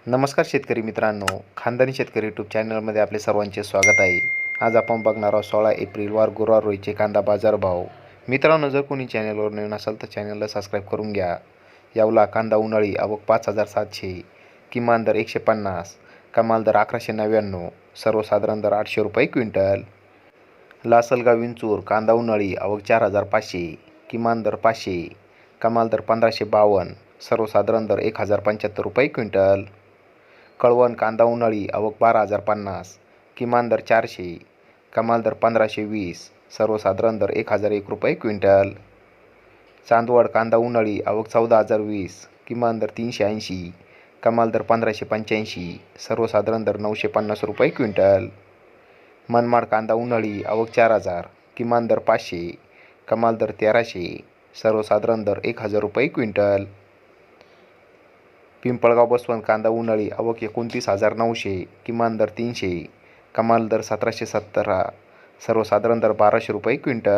नमस्कार शेतकरी मित्रांनो, खानदानी शेतकरी यूट्यूब चॅनलमध्ये आपले सर्वांचे स्वागत आहे. आज आपण बघणार आहोत 16 एप्रिल वार गुरुवार रोजीचे कांदा बाजार भाव. मित्रांनो, जर कोणी चॅनलवर नवीन असाल तर चॅनलला सबस्क्राईब करून घ्या. यावला कांदा उन्हाळी आवक 5,700, किमान दर 150, कमाल दर 1199, सर्वसाधारण दर 800 रुपये क्विंटल. लासलगाव विंचूर कांदा उन्हाळी आवक 4,500, किमान दर 500, कमाल दर 1552, सर्वसाधारण दर 1,075 रुपये क्विंटल. कळवण कांदा उन्हाळी आवक 12,050, किमान दर 400, कमाल दर 1520, सर्वसाधारण दर 1,001 रुपये क्विंटल. चांदवड कांदा उन्हाळी आवक 14,020, किमान दर 380, कमाल दर 1585, सर्वसाधारण दर 950 रुपये क्विंटल. मनमाड कांदा उन्हाळी आवक 4,000, किमान दर 500, कमाल दर 1300, सर्वसाधारण दर 1,000 रुपये क्विंटल. पिंपळगाव बसवंत कांदा उन्हाळी आवक 29,900, किमान दर 300, कमाल दर 1,717, सर्वसाधारण दर 1,200 रुपये क्विंटल.